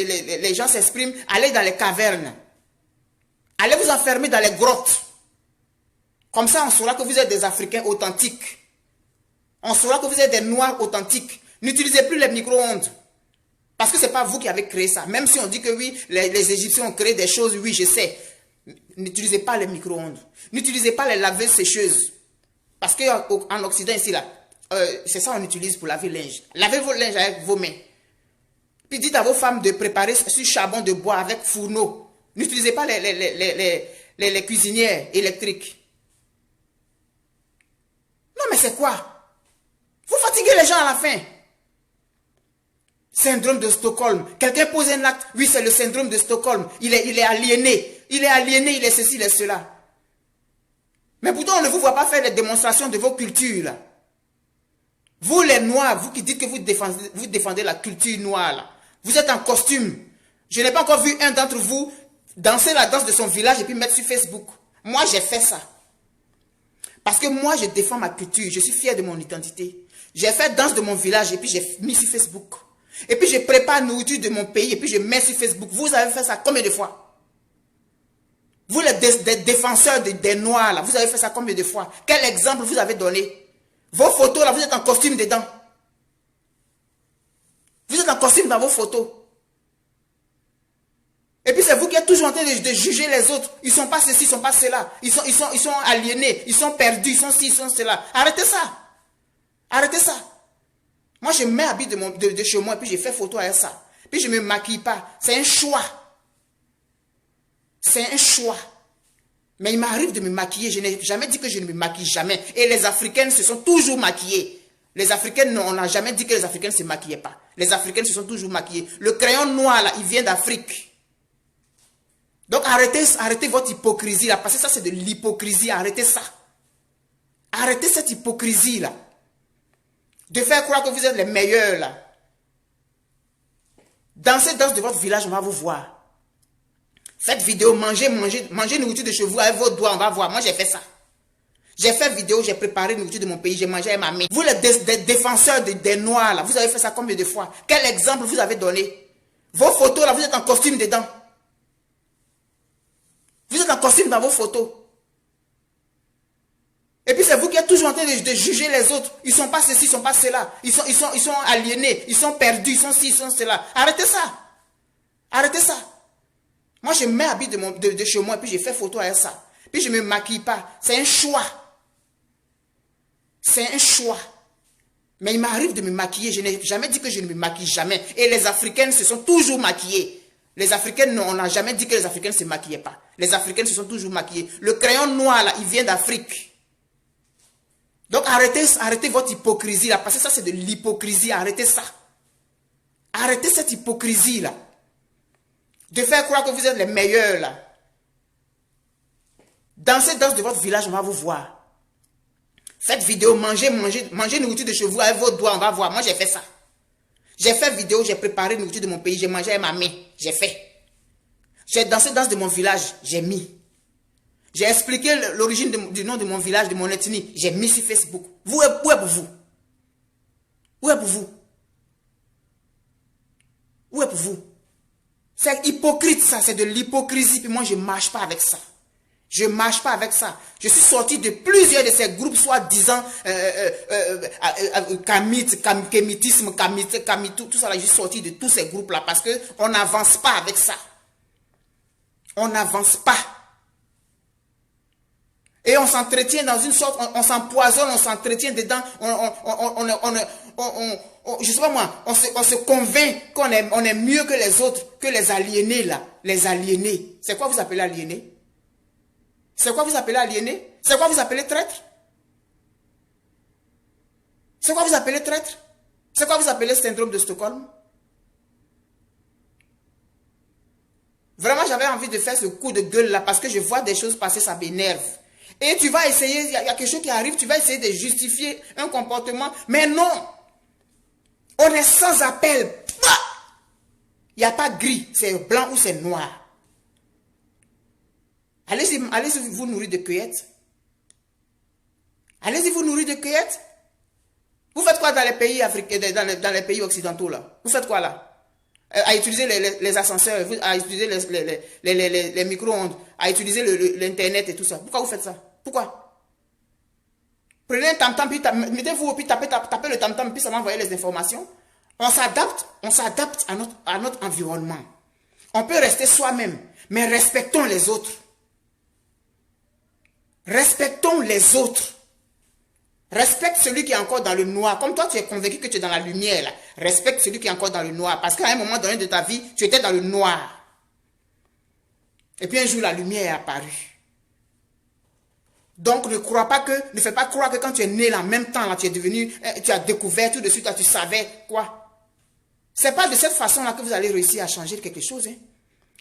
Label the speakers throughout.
Speaker 1: les gens s'expriment, allez dans les cavernes. Allez vous enfermer dans les grottes. Comme ça, on saura que vous êtes des Africains authentiques. On saura que vous êtes des Noirs authentiques. N'utilisez plus les micro-ondes. Parce que ce n'est pas vous qui avez créé ça. Même si on dit que oui, les Égyptiens ont créé des choses, oui, je sais. N'utilisez pas les micro-ondes. N'utilisez pas les laveuses sécheuses. Parce qu'en Occident, ici, là, c'est ça qu'on utilise pour laver le linge. Lavez vos linges avec vos mains. Puis dites à vos femmes de préparer sur charbon de bois avec fourneau. N'utilisez pas les cuisinières électriques. Non, mais c'est quoi? Vous fatiguez les gens à la fin. Syndrome de Stockholm. Quelqu'un pose un acte. Oui, c'est le syndrome de Stockholm. Il est aliéné. Il est aliéné, il est ceci, il est cela. Mais pourtant, on ne vous voit pas faire des démonstrations de vos cultures. Là. Vous, les Noirs, vous qui dites que vous défendez la culture noire, là. Vous êtes en costume. Je n'ai pas encore vu un d'entre vous danser la danse de son village et puis mettre sur Facebook. Moi, j'ai fait ça. Parce que moi, je défends ma culture. Je suis fier de mon identité. J'ai fait danse de mon village et puis j'ai mis sur Facebook. Et puis je prépare nourriture de mon pays et puis je mets sur Facebook. Vous avez fait ça combien de fois? Vous, les défenseurs des Noirs, là, vous avez fait ça combien de fois? Quel exemple vous avez donné? Vos photos, là, vous êtes en costume dedans. Vous êtes en costume dans vos photos. Et puis c'est vous qui êtes toujours en train de juger les autres. Ils ne sont pas ceci, ils ne sont pas cela. Ils sont aliénés, ils sont perdus, ils sont ci, ils sont cela. Arrêtez ça. Arrêtez ça. Moi, je mets habit de chez moi et puis je fais photo avec ça. Puis je ne me maquille pas. C'est un choix. C'est un choix. Mais il m'arrive de me maquiller. Je n'ai jamais dit que je ne me maquille jamais. Et les Africaines se sont toujours maquillées. Les Africaines, on n'a jamais dit que les Africaines ne se maquillaient pas. Les Africaines se sont toujours maquillées. Le crayon noir, là, il vient d'Afrique. Donc arrêtez votre hypocrisie, là. Parce que ça, c'est de l'hypocrisie. Arrêtez ça. Arrêtez cette hypocrisie, là. De faire croire que vous êtes les meilleurs, là. Dansez dans de votre village, on va vous voir. Faites vidéo, mangez nourriture de chez vous avec vos doigts, on va voir. Moi, j'ai fait ça. J'ai fait vidéo, j'ai préparé nourriture de mon pays, j'ai mangé avec ma main. Vous, les défenseurs des Noirs, là, vous avez fait ça combien de fois? Quel exemple vous avez donné? Vos photos, là, vous êtes en costume dedans. Vous êtes en costume dans vos photos. Et puis c'est vous qui êtes toujours en train de juger les autres. Ils ne sont pas ceci, ils ne sont pas cela. Ils sont aliénés, ils sont perdus, ils sont ci, ils sont cela. Arrêtez ça. Arrêtez ça. Moi, je mets habit de chez moi et puis je fais photo avec ça. Puis je ne me maquille pas. C'est un choix. C'est un choix. Mais il m'arrive de me maquiller. Je n'ai jamais dit que je ne me maquille jamais. Et les Africaines se sont toujours maquillées. Les Africaines, on n'a jamais dit que les Africaines ne se maquillaient pas. Les Africaines se sont toujours maquillées. Le crayon noir, là, il vient d'Afrique. Donc arrêtez votre hypocrisie, là. Parce que ça, c'est de l'hypocrisie. Arrêtez ça. Arrêtez cette hypocrisie, là. De faire croire que vous êtes les meilleurs, là. Dansez dans de votre village, on va vous voir. Faites vidéo, mangez nourriture de chez vous avec vos doigts, on va voir. Moi, j'ai fait ça. J'ai fait vidéo, j'ai préparé nourriture de mon pays, j'ai mangé avec ma main. J'ai fait. J'ai dansé dans de mon village, j'ai mis. J'ai expliqué l'origine du nom de mon village, de mon ethnie. J'ai mis sur Facebook. Où est pour vous? Où est pour vous? Où est pour vous? C'est hypocrite ça, c'est de l'hypocrisie. Puis moi, je ne marche pas avec ça. Je ne marche pas avec ça. Je suis sorti de plusieurs de ces groupes, soi-disant, kémitisme, tout ça là. Je suis sorti de tous ces groupes-là parce qu'on n'avance pas avec ça. On n'avance pas. Et on s'entretient dans une sorte, on s'empoisonne, on s'entretient dedans, je sais pas moi, on se convainc qu'on est mieux que les autres, que les aliénés là. Les aliénés. C'est quoi vous appelez aliénés? C'est quoi vous appelez aliéné? C'est quoi vous appelez traître? C'est quoi vous appelez traître? C'est quoi vous appelez syndrome de Stockholm? Vraiment, j'avais envie de faire ce coup de gueule là parce que je vois des choses passer, ça m'énerve. Et tu vas essayer, il y a quelque chose qui arrive, tu vas essayer de justifier un comportement. Mais non! On est sans appel. Il n'y a pas de gris, c'est blanc ou c'est noir. Allez-y vous nourrir de cueillettes. Allez-y vous nourrir de cueillettes. Vous faites quoi dans les pays africains, dans les pays occidentaux là? Vous faites quoi là? à utiliser les ascenseurs, à utiliser les micro-ondes, à utiliser l'Internet et tout ça. Pourquoi vous faites ça? Pourquoi? Prenez un tam-tam, puis mettez-vous, puis tapez le tam-tam, puis ça va envoyer les informations. On s'adapte à notre environnement. On peut rester soi-même, mais respectons les autres. Respectons les autres. Respecte celui qui est encore dans le noir. Comme toi, tu es convaincu que tu es dans la lumière. Là. Respecte celui qui est encore dans le noir. Parce qu'à un moment donné de ta vie, tu étais dans le noir. Et puis un jour, la lumière est apparue. Donc, ne fais pas croire que quand tu es né là, en même temps, là, tu as découvert tout de suite, là, tu savais quoi. C'est pas de cette façon-là que vous allez réussir à changer quelque chose. Hein.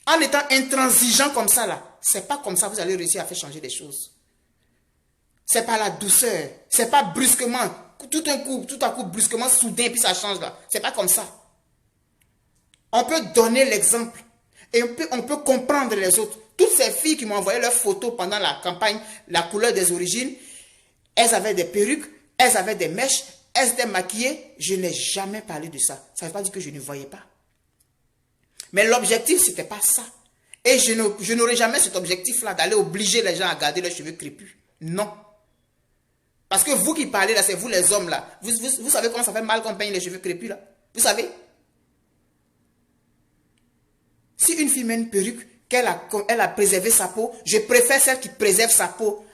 Speaker 1: En étant intransigeant comme ça, là, c'est pas comme ça que vous allez réussir à faire changer des choses. C'est pas la douceur. C'est pas brusquement. Tout à coup, brusquement, soudain, puis ça change là. C'est pas comme ça. On peut donner l'exemple. Et on peut comprendre les autres. Toutes ces filles qui m'ont envoyé leurs photos pendant la campagne, la couleur des origines, elles avaient des perruques, elles avaient des mèches, elles étaient maquillées. Je n'ai jamais parlé de ça. Ça ne veut pas dire que je ne voyais pas. Mais l'objectif, ce n'était pas ça. Et je n'aurais jamais cet objectif-là d'aller obliger les gens à garder leurs cheveux crépus. Non. Parce que vous qui parlez là, c'est vous les hommes là. Vous savez comment ça fait mal qu'on peigne les cheveux crépus là? Vous savez? Si une fille met une perruque, qu'elle a préservé sa peau, je préfère celle qui préserve sa peau.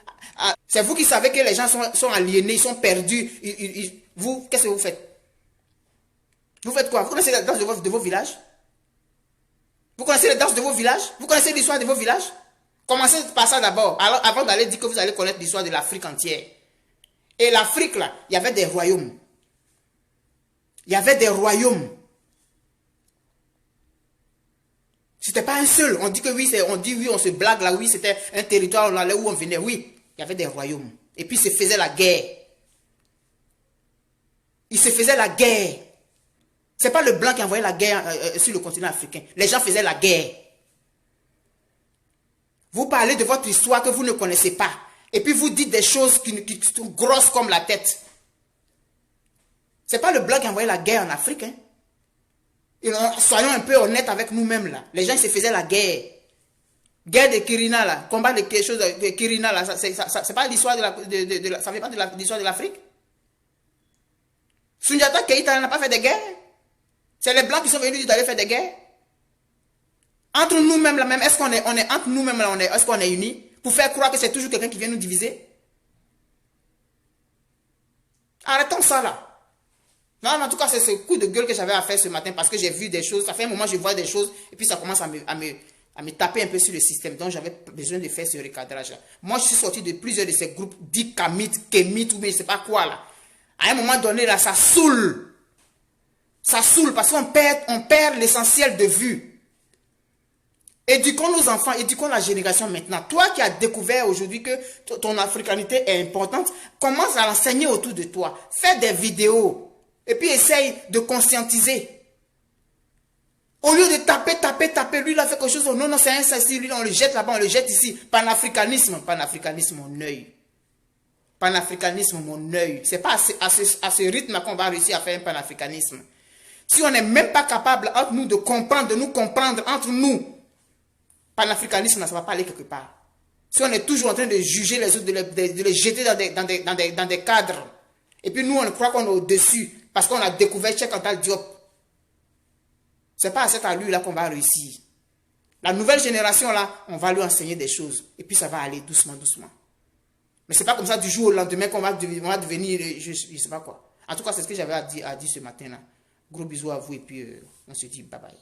Speaker 1: C'est vous qui savez que les gens sont aliénés, ils sont perdus. Vous, qu'est-ce que vous faites? Vous faites quoi? Vous connaissez la danse de vos villages? Vous connaissez les danses de vos villages? Vous connaissez l'histoire de vos villages? Commencez par ça d'abord, avant d'aller dire que vous allez connaître l'histoire de l'Afrique entière. Et l'Afrique, là, il y avait des royaumes. Il y avait des royaumes. C'était pas un seul. On dit que oui, on se blague là, oui, c'était un territoire, on allait où on venait. Oui, il y avait des royaumes. Et puis, il se faisait la guerre. Il se faisait la guerre. C'est pas le blanc qui envoyait la guerre sur le continent africain. Les gens faisaient la guerre. Vous parlez de votre histoire que vous ne connaissez pas. Et puis vous dites des choses qui sont grosses comme la tête. C'est pas le blanc qui envoyait la guerre en Afrique. Hein? Soyons un peu honnêtes avec nous-mêmes là. Les gens se faisaient la guerre. Guerre de Kirina là. Combat de quelque chose de Kirina là. C'est pas l'histoire ça fait pas de l'histoire de l'Afrique. Sundiata Keïta n'a pas fait de guerre. C'est les blancs qui sont venus d'aller faire des guerres. Entre nous-mêmes là même, est-ce qu'on est entre nous-mêmes là, est-ce qu'on est unis? Pour faire croire que c'est toujours quelqu'un qui vient nous diviser. Arrêtons ça là. Non, en tout cas, c'est ce coup de gueule que j'avais à faire ce matin parce que j'ai vu des choses. Ça fait un moment que je vois des choses et puis ça commence à me taper un peu sur le système. Donc, j'avais besoin de faire ce recadrage là. Moi, je suis sorti de plusieurs de ces groupes dits Kémit ou bien je ne sais pas quoi là. À un moment donné là, ça saoule. Ça saoule parce qu'on perd l'essentiel de vue. Éduquons nos enfants, éduquons la génération maintenant. Toi qui as découvert aujourd'hui que ton africanité est importante, commence à l'enseigner autour de toi. Fais des vidéos. Et puis essaye de conscientiser. Au lieu de taper, lui il a fait quelque chose. Non, c'est un ceci, lui on le jette là-bas, on le jette ici. Panafricanisme, mon œil. Panafricanisme, mon œil. C'est pas à ce rythme qu'on va réussir à faire un panafricanisme. Si on n'est même pas capable entre nous de nous comprendre entre nous, panafricanisme, ça ne va pas aller quelque part. Si on est toujours en train de juger les autres, de les jeter dans des cadres, et puis nous, on croit qu'on est au-dessus, parce qu'on a découvert Cheikh Anta Diop. Ce n'est pas à cette allure-là qu'on va réussir. La nouvelle génération, là, on va lui enseigner des choses, et puis ça va aller doucement, doucement. Mais ce n'est pas comme ça du jour au lendemain qu'on va devenir, je ne sais pas quoi. En tout cas, c'est ce que j'avais à dire ce matin-là. Gros bisous à vous, et puis on se dit bye bye.